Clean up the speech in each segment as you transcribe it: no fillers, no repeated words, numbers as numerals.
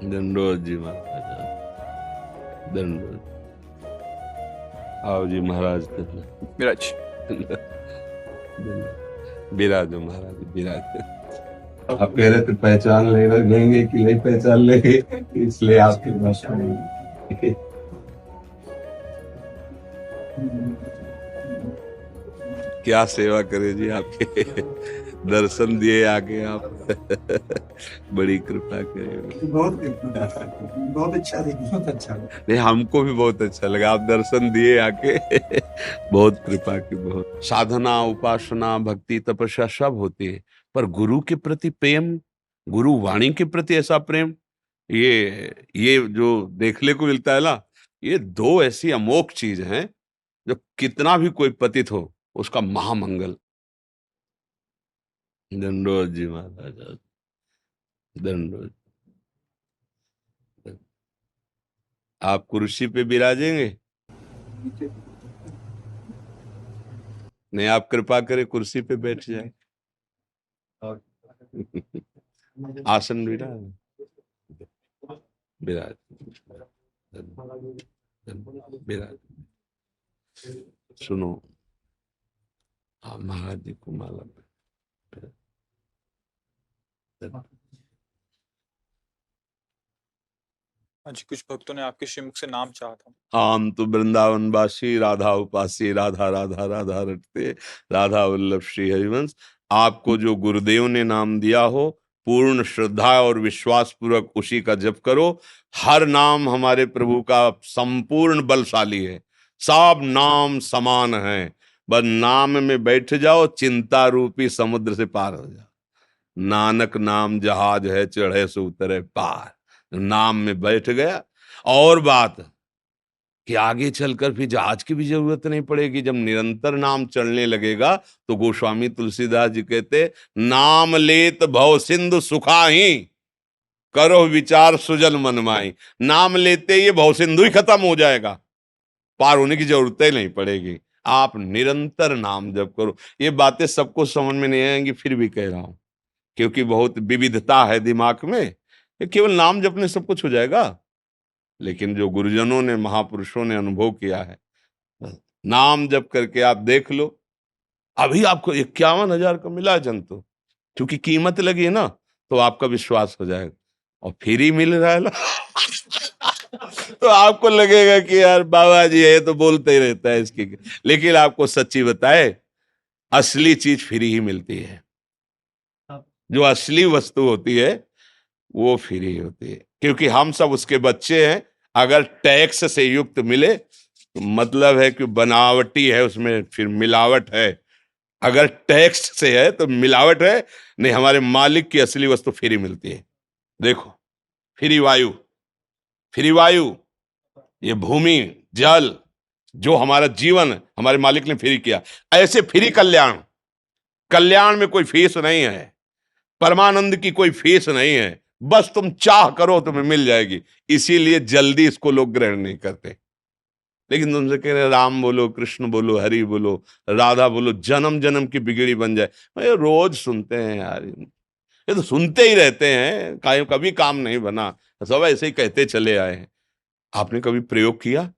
दंडोत जी महाराज, दंडोत। आओ जी महाराज, विराज। विराजो महाराज, विराज। आप कह रहे थे पहचान लेंगे कि नहीं पहचान लेंगे, इसलिए आपकी भाषा में। क्या सेवा करे जी आपके, दर्शन दिए आगे आप। बड़ी कृपा करे। बहुत बहुत अच्छा लगा, बहुत अच्छा लगा। नहीं, हमको भी बहुत अच्छा लगा, आप दर्शन दिए आके। बहुत कृपा की, बहुत। साधना, उपासना, भक्ति, तपस्या सब होती है, पर गुरु के प्रति प्रेम, गुरु वाणी के प्रति ऐसा प्रेम, ये जो देखने को मिलता है ना, ये दो ऐसी अमोघ चीज हैं जो कितना भी कोई पतित हो उसका महामंगल। दंडोत जी महाराज, दंडोत। आप कुर्सी पे विराजेंगे? नहीं, आप कृपा करें कुर्सी पे बैठ जाए। आसन विराज, विराज, विराज। सुनो, हाँ, महाराज जी को माला पे। आज कुछ भक्तों ने आपके श्रीमुख से नाम चाहा था। हम तो वृंदावन वासी, राधा उपासी, राधा राधा राधा रटते, राधा वल्लभ श्री हरिवंश। आपको जो गुरुदेव ने नाम दिया हो, पूर्ण श्रद्धा और विश्वास पूर्वक उसी का जप करो। हर नाम हमारे प्रभु का संपूर्ण बलशाली है, सब नाम समान है। बस नाम में बैठ जाओ, चिंता रूपी समुद्र से पार हो जाओ। नानक नाम जहाज है, चढ़े सो उतरे पार। नाम में बैठ गया, और बात कि आगे चलकर फिर जहाज की भी जरूरत नहीं पड़ेगी। जब निरंतर नाम चलने लगेगा तो गोस्वामी तुलसीदास जी कहते, नाम लेत भव सिंधु सुखाही, करो विचार सुजल मन माही। नाम लेते ये भव सिंधु ही खत्म हो जाएगा, पार होने की जरूरत ही नहीं पड़ेगी। आप निरंतर नाम जप करो। ये बातें सबको समझ में नहीं आएंगी, फिर भी कह रहा हूं, क्योंकि बहुत विविधता है दिमाग में। ये केवल नाम जपने सब कुछ हो जाएगा, लेकिन जो गुरुजनों ने, महापुरुषों ने अनुभव किया है, नाम जप करके आप देख लो। अभी आपको 51,000 का मिला है जंतु, क्योंकि कीमत लगी है ना, तो आपका विश्वास हो जाएगा। और फ्री मिल रहा है ना, तो आपको लगेगा कि यार बाबा जी है तो बोलते ही रहता है इसकी। लेकिन आपको सच्ची बताए, असली चीज फ्री ही मिलती है। जो असली वस्तु होती है वो फ्री होती है, क्योंकि हम सब उसके बच्चे हैं। अगर टैक्स से युक्त मिले तो मतलब है कि बनावटी है, उसमें फिर मिलावट है। अगर टैक्स से है तो मिलावट है। नहीं, हमारे मालिक की असली वस्तु फ्री मिलती है। देखो, फ्री वायु, फ्री वायु, ये भूमि, जल, जो हमारा जीवन हमारे मालिक ने फ्री किया। ऐसे फ्री कल्याण, कल्याण में कोई फीस नहीं है, परमानंद की कोई फीस नहीं है। बस तुम चाह करो तुम्हें मिल जाएगी। इसीलिए जल्दी इसको लोग ग्रहण नहीं करते। लेकिन तुमसे कह रहे राम बोलो, कृष्ण बोलो, हरि बोलो, राधा बोलो, जन्म जन्म की बिगड़ी बन जाए। ये रोज सुनते हैं यार, ये तो सुनते ही रहते हैं, कभी काम नहीं बना, सब ऐसे ही कहते चले आए हैं। आपने कभी प्रयोग किया?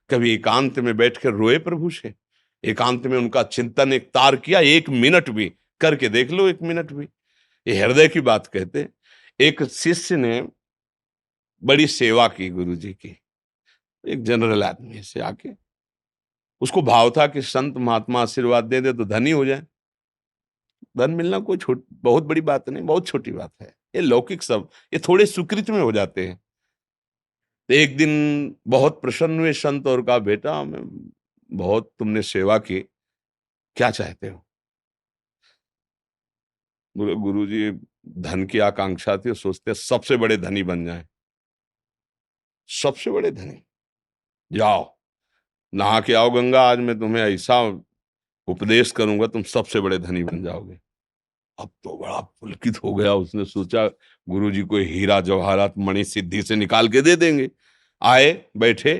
कभी एकांत में बैठकर रोए प्रभु से, एकांत में उनका चिंतन एक तार किया? 1 मिनट भी करके देख लो, 1 मिनट भी। ये हृदय की बात कहते। एक शिष्य ने बड़ी सेवा की गुरु जी की, एक जनरल आदमी से आके, उसको भाव था कि संत महात्मा आशीर्वाद दे दे तो धनी हो जाए। धन मिलना कोई बहुत बड़ी बात नहीं, बहुत छोटी बात है। ये लौकिक सब, ये थोड़े सुकृत में हो जाते हैं। तो एक दिन बहुत प्रसन्न हुए संत और कहा, बेटा मैं बहुत तुमने सेवा की, क्या चाहते हो? बोले, गुरु जी धन की आकांक्षा थी, सोचते सबसे बड़े धनी बन जाए। सबसे बड़े धनी, जाओ नहा के आओ गंगा, आज मैं तुम्हें ऐसा उपदेश करूंगा तुम सबसे बड़े धनी बन जाओगे। अब तो बड़ा पुलकित हो गया, उसने सोचा गुरु जी को हीरा जवाहरात मणि सिद्धि से निकाल के दे देंगे। आए, बैठे,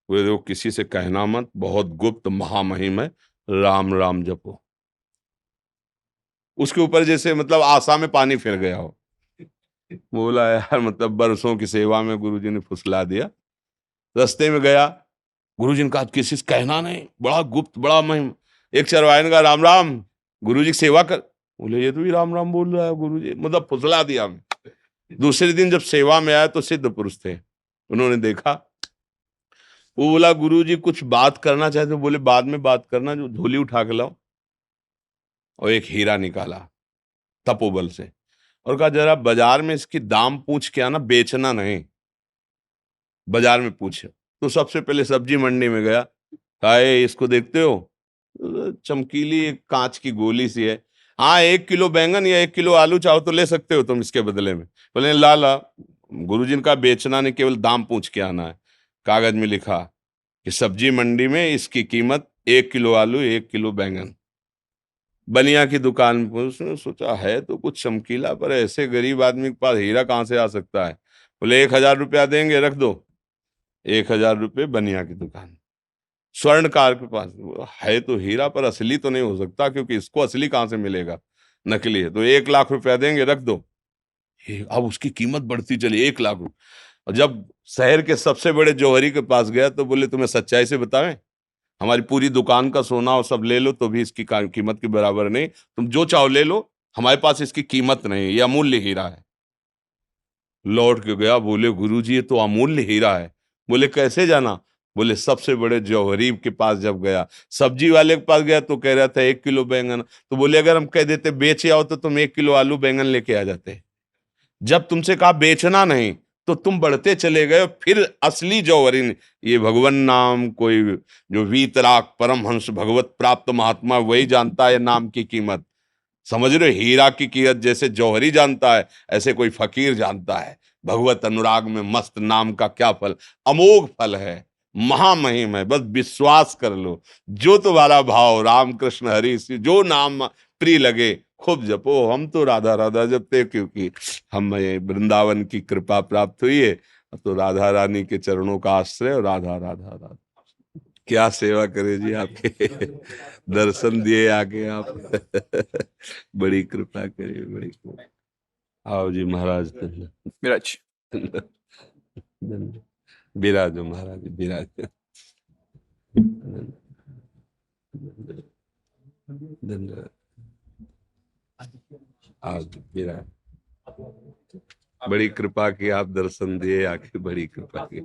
बोले देखो किसी से कहना मत, बहुत गुप्त महामहिम है, राम राम जपो। उसके ऊपर जैसे मतलब आशा में पानी फिर गया हो। बोला यार मतलब बरसों की सेवा में गुरुजी ने फुसला दिया। रास्ते में गया, गुरुजी ने कहा किसी से कहना नहीं, बड़ा गुप्त बड़ा महिम। एक चरवाहे ने कहा राम राम, गुरुजी की सेवा कर। बोले ये तो भी राम राम बोल रहा है गुरुजी, मतलब फुसला दिया हमें। दूसरे दिन जब सेवा में आया तो सिद्ध पुरुष थे, उन्होंने देखा। वो बोला गुरुजी कुछ बात करना चाहते, बोले बाद में बात करना, जो झोली उठा के लाओ। और एक हीरा निकाला तपोबल से, और कहा जरा बाजार में इसकी दाम पूछ के आना, बेचना नहीं, बाजार में पूछे। तो सबसे पहले सब्जी मंडी में गया, कहा "ए, इसको देखते हो, चमकीली एक कांच की गोली सी है, हाँ 1 किलो बैंगन या 1 किलो आलू चाहो तो ले सकते हो तुम इसके बदले में। बोले ला ला। गुरुजी ने कहा बेचना नहीं, केवल दाम पूछ के आना है। कागज में लिखा कि सब्जी मंडी में इसकी कीमत 1 किलो आलू 1 किलो बैंगन। बनिया की दुकान पर उसने सोचा है तो कुछ चमकीला, पर ऐसे गरीब आदमी के पास हीरा कहाँ से आ सकता है। बोले 1,000 रुपया देंगे, रख दो। 1,000 रुपये बनिया की दुकान। स्वर्णकार के पास है तो हीरा, पर असली तो नहीं हो सकता, क्योंकि इसको असली कहाँ से मिलेगा, नकली है। तो 1,00,000 रुपया देंगे, रख दो। अब उसकी कीमत बढ़ती चली, 1,00,000 रुपये। और जब शहर के सबसे बड़े जौहरी के पास गया तो बोले तुम्हें सच्चाई से बताएं, हमारी पूरी दुकान का सोना और सब ले लो तो भी इसकी कीमत के बराबर नहीं, तुम जो चाहो ले लो, हमारे पास इसकी कीमत नहीं, ये अमूल्य हीरा है। लौट के गया, बोले गुरुजी ये तो अमूल्य हीरा है। बोले कैसे जाना। बोले सबसे बड़े जौहरी के पास जब गया, सब्जी वाले के पास गया तो कह रहा था 1 किलो बैंगन। तो बोले अगर हम कह देते बेच आओ तो तुम 1 किलो आलू बैंगन लेके आ जाते। जब तुमसे कहा बेचना नहीं तो तुम बढ़ते चले गए। फिर असली जौहरी ने, ये भगवान नाम कोई जो वीतराग परमहंस भगवत प्राप्त महात्मा वही जानता है नाम की कीमत। समझ रहे हो? हीरा की कीमत जैसे जौहरी जानता है, ऐसे कोई फकीर जानता है। भगवत अनुराग में मस्त नाम का क्या फल, अमोघ फल है, महामहिम है, बस विश्वास कर लो। जो तुम्हारा भाव राम कृष्ण हरि जो नाम प्रिय लगे खूब जपो। हम तो राधा राधा जपते, क्योंकि हमें वृंदावन की कृपा प्राप्त हुई है। तो राधा रानी के चरणों का आश्रय, और राधा राधा राधा। क्या सेवा करे जी आपके दर्शन दिए आके आप बड़ी कृपा करिए, बड़ी कृपा। आओ जी महाराज, धन्यवाद विराज। धन्यवाद। विराजो महाराज, विराज। धन्यवाद। आओ जी विराज, बड़ी कृपा की, आप दर्शन दिए आके, बड़ी कृपा की।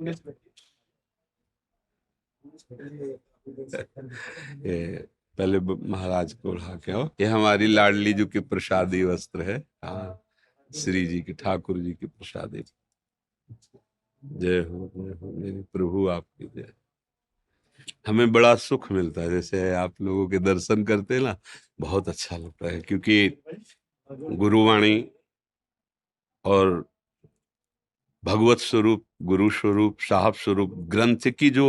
ये पहले महाराज को उठा के आओ, ये हमारी लाडली जी की प्रसादी वस्त्र है। हाँ, श्री जी की, ठाकुर जी की प्रसादी। जय हो मेरे प्रभु, आपकी जय। हमें बड़ा सुख मिलता है, जैसे आप लोगों के दर्शन करते हैं ना, बहुत अच्छा लगता है, क्योंकि गुरुवाणी और भगवत स्वरूप, गुरु स्वरूप, साहब स्वरूप ग्रंथ की जो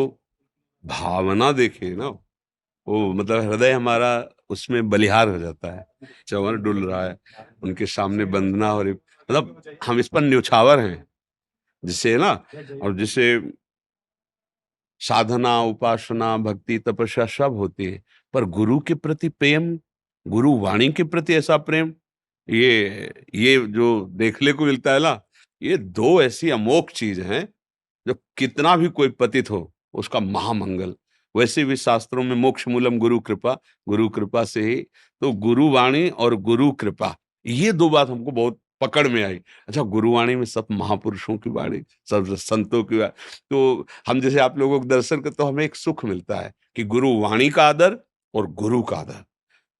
भावना देखे ना, वो मतलब हृदय हमारा उसमें बलिहार हो जाता है। चंवर डुल रहा है, उनके सामने वंदना, और मतलब हम इस पर न्योछावर हैं, जिसे ना, और जिसे साधना उपासना भक्ति तपस्या सब होती है, पर गुरु के प्रति प्रेम, गुरु वाणी के प्रति ऐसा प्रेम, ये जो देखने को मिलता है ना, ये दो ऐसी अमोघ चीज हैं जो कितना भी कोई पतित हो उसका महामंगल। वैसे भी शास्त्रों में मोक्ष मूलम गुरु कृपा से ही, तो गुरु वाणी और गुरु कृपा, ये दो बात हमको बहुत पकड़ में आई। अच्छा, गुरुवाणी में सब महापुरुषों की वाणी, सब संतों की वाणी, तो हम जैसे आप लोगों को दर्शन करते तो हमें एक सुख मिलता है कि गुरु वाणी का आदर और गुरु का आदर।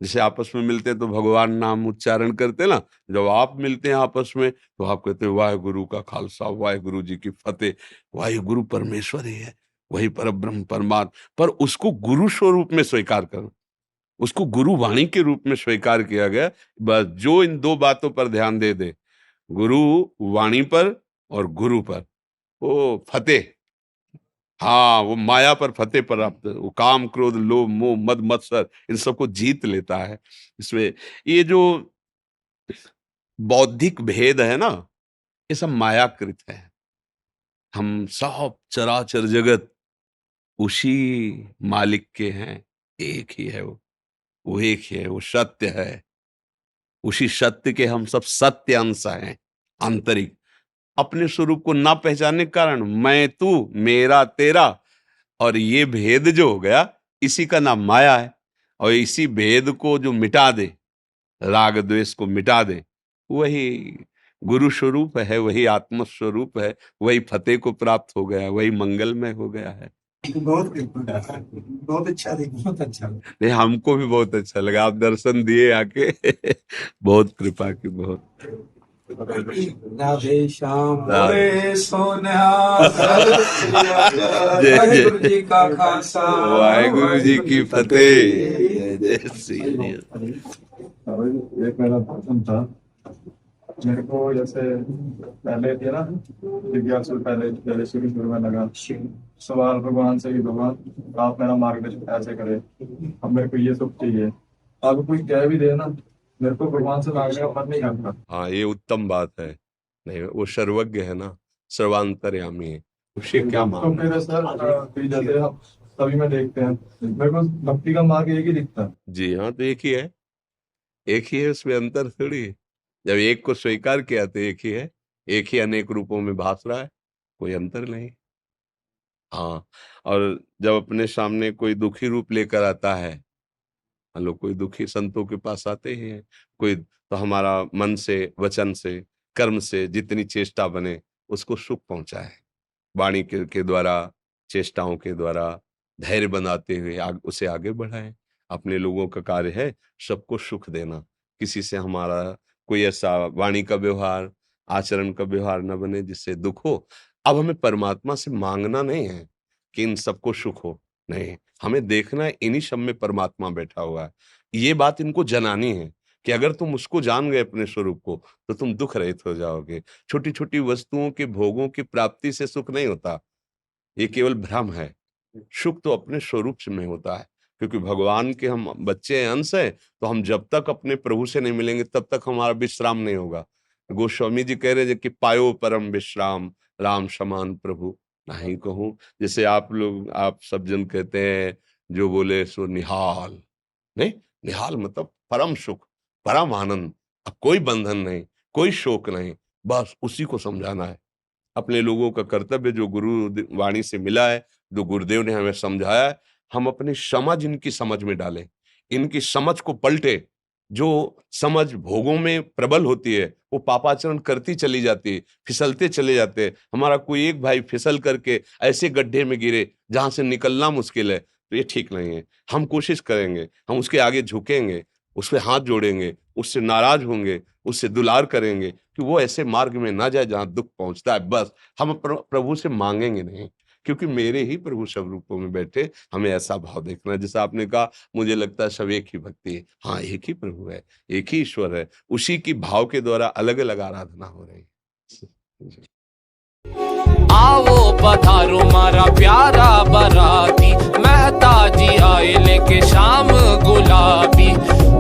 जैसे आपस में मिलते हैं तो भगवान नाम उच्चारण करते हैं ना, जब आप मिलते हैं आपस में तो आप कहते हैं वाहे गुरु का खालसा, वाहे गुरु जी की फतेह। वाहे गुरु परमेश्वर ही है, वही परब्रह्म परमात्मा, पर उसको गुरु स्वरूप में स्वीकार करो, उसको गुरु वाणी के रूप में स्वीकार किया गया। बस जो इन दो बातों पर ध्यान दे दे, गुरु वाणी पर और गुरु पर, वो फतेह। हाँ, वो माया पर फतेह प्राप्त, वो काम क्रोध लोभ मोह मद मत्सर इन सबको जीत लेता है। इसमें ये जो बौद्धिक भेद है ना, ये सब मायाकृत है। हम सब चराचर जगत उसी मालिक के हैं, एक ही है वो एक ही है, वो सत्य है। उसी सत्य के हम सब सत्य अंश हैं। आंतरिक। अपने स्वरूप को ना पहचानने के कारण मैं तू मेरा तेरा और ये भेद जो हो गया, इसी का नाम माया है। और इसी भेद को जो मिटा दे, राग द्वेष को मिटा दे, वही गुरु स्वरूप है, वही आत्म स्वरूप है, वही फतेह को प्राप्त हो गया, वही मंगलमय हो गया है। बहुत बहुत अच्छा लगा, बहुत अच्छा लगा। नहीं, हमको भी बहुत अच्छा लगा, आप दर्शन दिए आके बहुत कृपा की, बहुत राधे श्याम राधे। बोले सोनिया जय वाहिगुरु जय जी का खालसा वाहिगुरु जी की फतेह। जय जय श्री राम। एक मेरा प्रश्न था, मेरे को जैसे पहले थे ना जिज्ञासु, पहले शुरू में लगा सवाल भगवान से कि भगवान आप मेरा मार्गदर्शन ऐसे करें, अब मेरे को ये सब चाहिए। अब कोई कह भी दे ना, मेरे को भगवान से मांगने का मन नहीं करता। हाँ, ये उत्तम बात है। नहीं, वो सर्वज्ञ है ना, सर्वांतर्यामी है, उससे क्या तो मांगना। फिर सर जैसे हम सभी में देखते हैं, मेरे को भक्ति का मार्ग एक ही दिखता है। जी हाँ, तो एक ही है, एक ही है, उसमें अंतर थोड़ी है। जब एक को स्वीकार किया तो एक ही है, एक ही अनेक रूपों में भास रहा है, कोई अंतर नहीं। हाँ, और जब अपने सामने कोई दुखी रूप लेकर आता है, हम लोग कोई दुखी संतों के पास आते ही हैं, कोई तो हमारा मन से, वचन से, कर्म से जितनी चेष्टा बने उसको सुख पहुंचाए, वाणी के द्वारा, चेष्टाओं के द्वारा धैर्य बनाते हुए उसे आगे बढ़ाएं। अपने लोगों का कार्य है सबको सुख देना, किसी से हमारा कोई ऐसा वाणी का व्यवहार, आचरण का व्यवहार न बने जिससे दुख हो। अब हमें परमात्मा से मांगना नहीं है कि इन सबको सुख हो, नहीं, हमें देखना है इन्हीं सब में परमात्मा बैठा हुआ है। ये बात इनको जनानी है कि अगर तुम उसको जान गए अपने स्वरूप को तो तुम दुख रहित हो जाओगे। छोटी छोटी वस्तुओं के भोगों की प्राप्ति से सुख नहीं होता, ये केवल भ्रम है। सुख तो अपने स्वरूप से में होता है, क्योंकि भगवान के हम बच्चे अंश हैं, तो हम जब तक अपने प्रभु से नहीं मिलेंगे तब तक हमारा विश्राम नहीं होगा। गोस्वामी जी कह रहे हैं कि पायो परम विश्राम राम समान प्रभु नहीं कहूं। जैसे आप सब जन कहते हैं जो बोले सो निहाल, नहीं, निहाल मतलब परम सुख, परम आनंद। अब कोई बंधन नहीं, कोई शोक नहीं, बस उसी को समझाना है। अपने लोगों का कर्तव्य जो गुरु वाणी से मिला है, जो गुरुदेव ने हमें समझाया है, हम अपनी समझ इनकी समझ में डालें, इनकी समझ को पलटे। जो समझ भोगों में प्रबल होती है वो पापाचरण करती चली जाती है, फिसलते चले जाते हैं। हमारा कोई एक भाई फिसल करके ऐसे गड्ढे में गिरे जहां से निकलना मुश्किल है, तो ये ठीक नहीं है। हम कोशिश करेंगे, हम उसके आगे झुकेंगे, उसके हाथ जोड़ेंगे, उससे नाराज होंगे, उससे दुलार करेंगे कि वो ऐसे मार्ग में ना जाए जहां दुख पहुंचता है। बस हम प्रभु से मांगेंगे नहीं, क्योंकि मेरे ही प्रभु सब रूपों में बैठे। हमें ऐसा भाव देखना है। जैसा आपने कहा, मुझे लगता है सब एक ही भक्ति है। हाँ, एक ही प्रभु है, एक ही ईश्वर है, उसी की भाव के द्वारा अलग अलग आराधना हो रही है। आओ पधारो मारा प्यारा बराती, मेहता जी आए लेके शाम गुलाबी।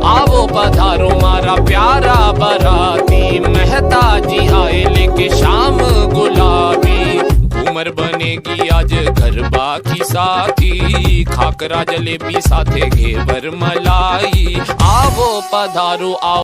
आओ पधारो मारा प्यारा बराती, मेहता जी आए लेके शाम गुलाबी। घूमर बनेगी आज गरबा की साथी, खाकरा जलेबी साथे घेवर मलाई। आओ पधारो आओ